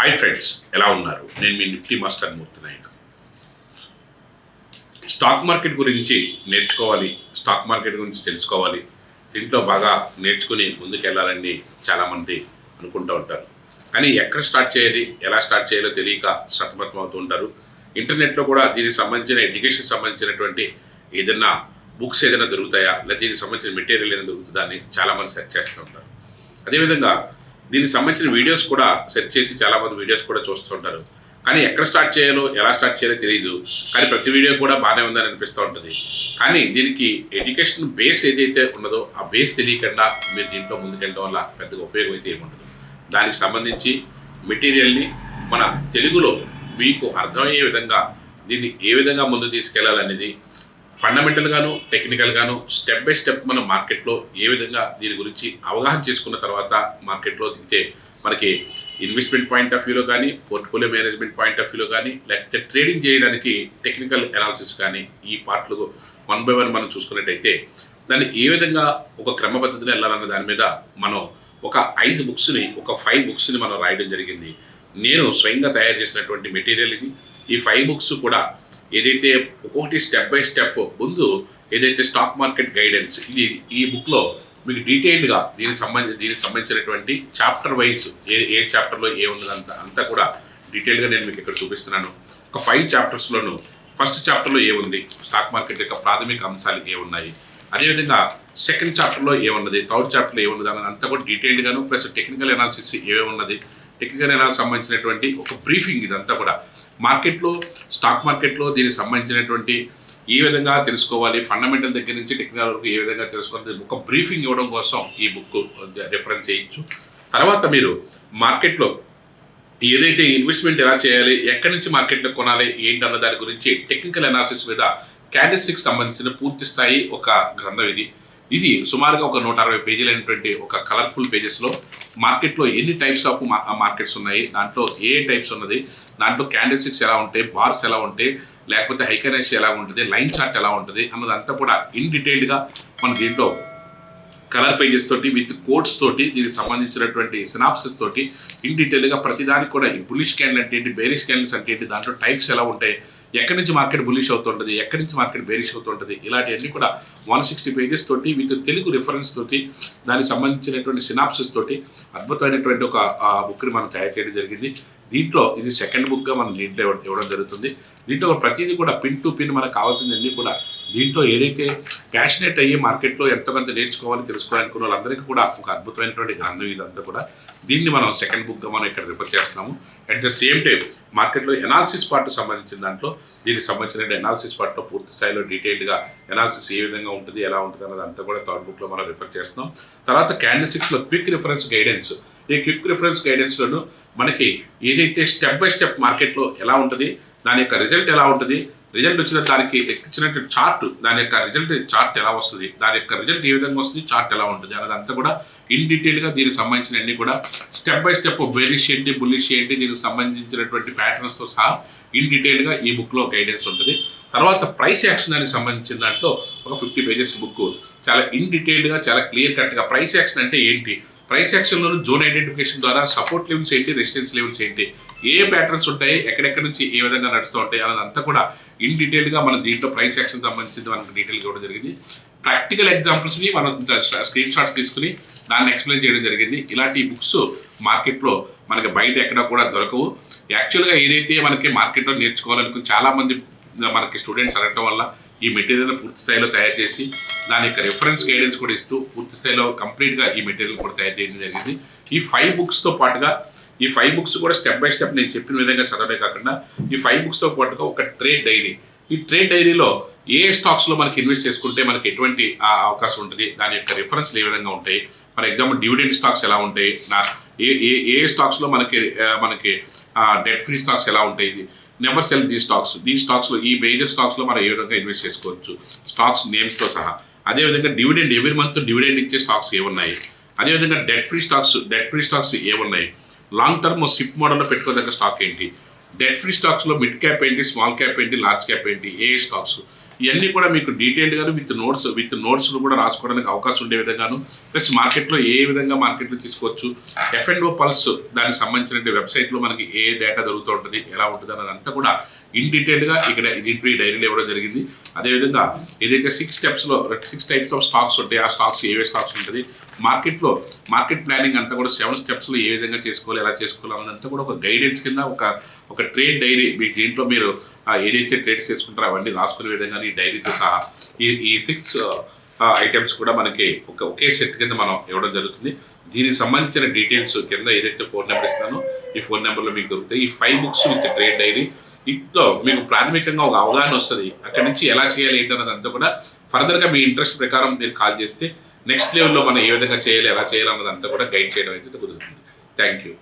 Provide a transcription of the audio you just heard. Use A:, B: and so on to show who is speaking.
A: Hi friends, ఎలా ఉన్నారు? నేను మీ నిఫ్టీ మాస్టర్ మూర్తి నాయుడు. స్టాక్ మార్కెట్ గురించి నేర్చుకోవాలి, స్టాక్ మార్కెట్ గురించి తెలుసుకోవాలి, దీంట్లో బాగా నేర్చుకుని ముందుకెళ్ళాలని చాలామంది అనుకుంటూ ఉంటారు. కానీ ఎక్కడ స్టార్ట్ చేయాలి, ఎలా స్టార్ట్ చేయాలో తెలియక సతమతం అవుతూ ఉంటారు. ఇంటర్నెట్లో కూడా దీనికి సంబంధించిన ఎడ్యుకేషన్ సంబంధించినటువంటి ఏదైనా బుక్స్ ఏదైనా దొరుకుతాయా, లేదా దీనికి సంబంధించిన మెటీరియల్ ఏదైనా దొరుకుతుందా అని చాలామంది సెర్చ్ చేస్తూ ఉంటారు. అదేవిధంగా దీనికి సంబంధించిన వీడియోస్ కూడా సెర్చ్ చేసి చాలామంది వీడియోస్ కూడా చూస్తూ ఉంటారు. కానీ ఎక్కడ స్టార్ట్ చేయాలో, ఎలా స్టార్ట్ చేయాలో తెలియదు. కానీ ప్రతి వీడియో కూడా బాగానే ఉందని అనిపిస్తూ ఉంటుంది. కానీ దీనికి ఎడ్యుకేషన్ బేస్ ఏదైతే ఉన్నదో ఆ బేస్ తెలియకుండా మీరు దీంట్లో ముందుకెళ్ళడం వల్ల పెద్దగా ఉపయోగం అయితే ఏముండదు. దానికి సంబంధించి మెటీరియల్ని మన తెలుగులో మీకు అర్థమయ్యే విధంగా దీన్ని ఏ విధంగా ముందు తీసుకెళ్లాలనేది ఫండమెంటల్గాను టెక్నికల్గాను స్టెప్ బై స్టెప్ మనం మార్కెట్లో ఏ విధంగా దీని గురించి అవగాహన చేసుకున్న తర్వాత మార్కెట్లో దిగితే మనకి ఇన్వెస్ట్మెంట్ పాయింట్ ఆఫ్ వ్యూలో కానీ, పోర్ట్ఫోలియో మేనేజ్మెంట్ పాయింట్ ఆఫ్ వ్యూలో కానీ, లేకపోతే ట్రేడింగ్ చేయడానికి టెక్నికల్ అనాలిసిస్ కానీ ఈ పార్ట్లు 1 by 1 మనం చూసుకున్నట్టయితే దాన్ని ఏ విధంగా ఒక క్రమ పద్ధతిలో వెళ్ళాలన్న దాని మీద మనం ఒక 5 బుక్స్ని, ఒక 5 బుక్స్ని మనం రాయడం జరిగింది. నేను స్వయంగా తయారు చేసినటువంటి మెటీరియల్ ఇది. ఈ 5 బుక్స్ కూడా ఏదైతే ఒక్కొక్కటి స్టెప్ బై స్టెప్ ముందు ఏదైతే స్టాక్ మార్కెట్ గైడెన్స్ ఇది ఈ బుక్లో మీకు డీటెయిల్డ్గా దీనికి సంబంధించినటువంటి చాప్టర్ వైజ్ ఏ చాప్టర్లో అంతా కూడా డీటెయిల్గా నేను మీకు ఇక్కడ చూపిస్తున్నాను. ఒక 5 చాప్టర్స్లోనూ ఫస్ట్ చాప్టర్లో ఏముంది, స్టాక్ మార్కెట్ యొక్క ప్రాథమిక అంశాలు ఏమున్నాయి, అదేవిధంగా సెకండ్ చాప్టర్లో ఏమున్నది, థర్డ్ చాప్టర్లో ఏమున్నది అన్నది అంతా కూడా డీటెయిల్డ్గాను ప్లస్ టెక్నికల్ అనాలిసిస్ ఏమున్నది, టెక్నికల్ అనాలిసిస్ సంబంధించినటువంటి ఒక బ్రీఫింగ్ ఇదంతా కూడా మార్కెట్లో, స్టాక్ మార్కెట్లో దీనికి సంబంధించినటువంటి ఏ విధంగా తెలుసుకోవాలి, ఫండమెంటల్ దగ్గర నుంచి టెక్నికల్ వరకు ఏ విధంగా తెలుసుకోవాలి ఒక బ్రీఫింగ్ ఇవ్వడం కోసం ఈ బుక్ రెఫరెన్స్ చేయొచ్చు. తర్వాత మీరు మార్కెట్లో ఏదైతే ఇన్వెస్ట్మెంట్ ఎలా చేయాలి, ఎక్కడి నుంచి మార్కెట్లో కొనాలి ఏంటి అన్న దాని గురించి టెక్నికల్ అనాలిసిస్ మీద క్యాండిల్స్టిక్స్ సంబంధించిన పూర్తి స్థాయి ఒక గ్రంథం ఇది. ఇది సుమారుగా ఒక 160 పేజీలైనటువంటి ఒక కలర్ఫుల్ పేజెస్లో మార్కెట్లో ఎన్ని టైప్స్ ఆఫ్ మార్కెట్స్ ఉన్నాయి, దాంట్లో ఏ టైప్స్ ఉన్నది, దాంట్లో క్యాండిల్స్టిక్స్ ఎలా ఉంటాయి, బార్స్ ఎలా ఉంటాయి, లేకపోతే హైకనైస్ ఎలా ఉంటుంది, లైన్ చార్ట్ ఎలా ఉంటుంది అన్నదంతా కూడా ఇన్ డీటెయిల్డ్గా మన దీంట్లో కలర్ పేజెస్ తోటి విత్ కోడ్స్ తోటి దీనికి సంబంధించినటువంటి సినాప్సిస్ తోటి ఇన్ డీటెయిల్గా ప్రతిదానికి కూడా ఈ బులిష్ క్యాండిల్ అంటే ఏంటి, బేరిష్ క్యాండిల్స్ అంటే ఏంటి, దాంట్లో టైప్స్ ఎలా ఉంటాయి, ఎక్కడి నుంచి మార్కెట్ బులిష్ అవుతుంటుంది, ఎక్కడి నుంచి మార్కెట్ బేరిష్ అవుతుంటుంది, ఇలాంటివన్నీ కూడా 160 పేజెస్ తోటి విత్ తెలుగు రిఫరెన్స్ తోటి దానికి సంబంధించినటువంటి సినాప్సిస్ తోటి అద్భుతమైనటువంటి ఒక బుక్ని మనం తయారు చేయడం జరిగింది. దీంట్లో ఇది సెకండ్ బుక్గా మనం దీంట్లో ఇవ్వడం జరుగుతుంది. దీంట్లో ప్రతిదీ కూడా పిన్ టు పిన్ మనకు కావాల్సిందన్నీ కూడా దీంట్లో ఏదైతే ప్యాషనేట్ అయ్యి మార్కెట్లో ఎంతమంది నేర్చుకోవాలి, తెలుసుకోవాలనుకున్న వాళ్ళందరికీ కూడా ఒక అద్భుతమైనటువంటి గ్రంథం ఇదంతా కూడా. దీన్ని మనం సెకండ్ బుక్గా మనం ఇక్కడ రిఫర్ చేస్తున్నాము. అట్ ద సేమ్ టైం మార్కెట్లో ఎనాలిసిస్ పార్ట్ సంబంధించిన దాంట్లో దీనికి సంబంధించిన ఎనాలిసిస్ పార్ట్లో పూర్తి స్థాయిలో డీటెయిల్డ్గా ఎనాలిసిస్ ఏ విధంగా ఉంటుంది, ఎలా ఉంటుంది అన్నది అంతా కూడా థర్డ్ బుక్లో మనం రిఫర్ చేస్తున్నాం. తర్వాత క్యాండిల్స్టిక్స్లో క్విక్ రిఫరెన్స్ గైడెన్స్. ఈ క్విక్ రిఫరెన్స్ గైడెన్స్లోనూ మనకి ఏదైతే స్టెప్ బై స్టెప్ మార్కెట్లో ఎలా ఉంటుంది, దాని యొక్క రిజల్ట్ ఎలా ఉంటుంది, రిజల్ట్ వచ్చిన దానికి ఇచ్చినట్టు చార్ట్, దాని యొక్క రిజల్ట్ చార్ట్ ఎలా వస్తుంది, దాని యొక్క రిజల్ట్ ఏ విధంగా వస్తుంది, చార్ట్ ఎలా ఉంటుంది అదంతా కూడా ఇన్ డీటెయిల్గా దీనికి సంబంధించిన అన్ని కూడా స్టెప్ బై స్టెప్ బేరిష్ ఏంటి, బుల్లిష్ ఏంటి, దీనికి సంబంధించినటువంటి ప్యాటర్న్స్తో సహా ఇన్ డీటెయిల్గా ఈ బుక్లో గైడెన్స్ ఉంటుంది. తర్వాత ప్రైస్ యాక్షన్ దానికి సంబంధించిన దాంట్లో ఒక 50 పేజెస్ బుక్ చాలా ఇన్ డీటెయిల్డ్గా చాలా క్లియర్ కట్గా ప్రైస్ యాక్షన్ అంటే ఏంటి, ప్రైస్ యాక్షన్లోనూ జోన్ ఐడెంటిఫికేషన్ ద్వారా సపోర్ట్ లెవెల్స్ ఏంటి, రెసిస్టెన్స్ లెవెల్స్ ఏంటి, ఏ ప్యాటర్న్స్ ఉంటాయి, ఎక్కడెక్కడి నుంచి ఏ విధంగా నడుస్తూ ఉంటాయి అదంతా కూడా ఇన్ డీటెయిల్గా మనం దీంట్లో ప్రైస్ యాక్షన్ సంబంధించి మనకు డీటెయిల్గా ఇవ్వడం జరిగింది. ప్రాక్టికల్ ఎగ్జాంపుల్స్ని మనం స్క్రీన్ షాట్స్ తీసుకుని దాన్ని ఎక్స్ప్లెయిన్ చేయడం జరిగింది. ఇలాంటి బుక్స్ మార్కెట్లో మనకి బయట ఎక్కడ కూడా దొరకవు. యాక్చువల్గా ఏదైతే మనకి మార్కెట్లో నేర్చుకోవాలనుకుని చాలామంది మనకి స్టూడెంట్స్ అడగడం వల్ల ఈ మెటీరియల్ పూర్తి స్థాయిలో తయారు చేసి దాని యొక్క రిఫరెన్స్ గైడెన్స్ కూడా ఇస్తూ పూర్తి స్థాయిలో కంప్లీట్గా ఈ మెటీరియల్ కూడా తయారు చేయడం జరిగింది. ఈ 5 బుక్స్తో పాటుగా ఈ 5 బుక్స్ కూడా స్టెప్ బై స్టెప్ నేను చెప్పిన విధంగా చదవడే కాకుండా ఈ 5 బుక్స్తో పాటుగా ఒక ట్రేడ్ డైరీ. ఈ ట్రేడ్ డైరీలో ఏ స్టాక్స్లో మనకి ఇన్వెస్ట్ చేసుకుంటే మనకి ఎటువంటి అవకాశం ఉంటుంది, దాని యొక్క రిఫరెన్స్లు ఏ విధంగా ఉంటాయి, ఫర్ ఎగ్జాంపుల్ డివిడెండ్ స్టాక్స్ ఎలా ఉంటాయి, ఏ స్టాక్స్లో మనకి డెట్ ఫ్రీ స్టాక్స్ ఎలా ఉంటాయి, నెవర్ సెల్ దీ స్టాక్స్లో ఈ మేజర్ స్టాక్స్లో మనం ఏ విధంగా ఇన్వెస్ట్ చేసుకోవచ్చు స్టాక్స్ నేమ్స్తో సహా. అదేవిధంగా డివిడెండ్ ఎవ్రీ మంత్ డివిడెండ్ ఇచ్చే స్టాక్స్ ఏమున్నాయి, అదేవిధంగా డెట్ ఫ్రీ స్టాక్స్ ఏమున్నాయి, లాంగ్ టర్మ్ సిప్ మోడల్లో పెట్టుకోదగ్గ స్టాక్ ఏంటి, డెట్ ఫ్రీ స్టాక్స్లో మిడ్ క్యాప్ ఏంటి, స్మాల్ క్యాప్ ఏంటి, లార్జ్ క్యాప్ ఏంటి, ఏ స్టాక్స్ ఇవన్నీ కూడా మీకు డీటెయిల్డ్గాను విత్ నోట్స్లు కూడా రాసుకోవడానికి అవకాశం ఉండే విధంగాను, ప్లస్ మార్కెట్లో ఏ విధంగా మార్కెట్లో తీసుకోవచ్చు, F&O పల్స్ దానికి సంబంధించిన వెబ్సైట్లో మనకి ఏ డేటా దొరుకుతూ ఉంటుంది, ఎలా ఉంటుంది అన్నది అంతా కూడా ఇన్ డీటెయిల్డ్గా ఇక్కడ దీంట్లో ఈ డైరీలో ఇవ్వడం జరిగింది. అదేవిధంగా ఏదైతే 6 టైప్స్ ఆఫ్ స్టాక్స్ ఉంటాయి, ఆ స్టాక్స్ ఏవే స్టాక్స్ ఉంటుంది, మార్కెట్ ప్లానింగ్ అంతా కూడా 7 స్టెప్స్లో ఏ విధంగా చేసుకోవాలి, ఎలా చేసుకోవాలి అన్నదంతా కూడా ఒక గైడెన్స్ కింద ఒక ట్రేడ్ డైరీ మీకు దీంట్లో మీరు ఏదైతే ట్రేడ్స్ చేసుకుంటారో అవన్నీ రాసుకునే విధంగా ఈ డైరీతో సహా ఈ 6 ఐటమ్స్ కూడా మనకి ఒకే సెట్ కింద మనం ఇవ్వడం జరుగుతుంది. దీనికి సంబంధించిన డీటెయిల్స్ కింద ఏదైతే ఫోన్ నెంబర్ ఇస్తానో ఈ ఫోన్ నెంబర్లో మీకు దొరుకుతాయి. ఈ 5 బుక్స్ విత్ ట్రేడ్ డైరీ ఇంట్లో మీకు ప్రాథమికంగా ఒక అవగాహన వస్తుంది. అక్కడి నుంచి ఎలా చేయాలి ఏంటన్నది అంతా కూడా ఫర్దర్గా మీ ఇంట్రెస్ట్ ప్రకారం మీరు కాల్ చేస్తే నెక్స్ట్ లెవెల్లో మనం ఏ విధంగా చేయాలి, ఎలా చేయాలి అన్నదంతా కూడా గైడ్ చేయడం అయితే కుదురుతుంది. Thank you.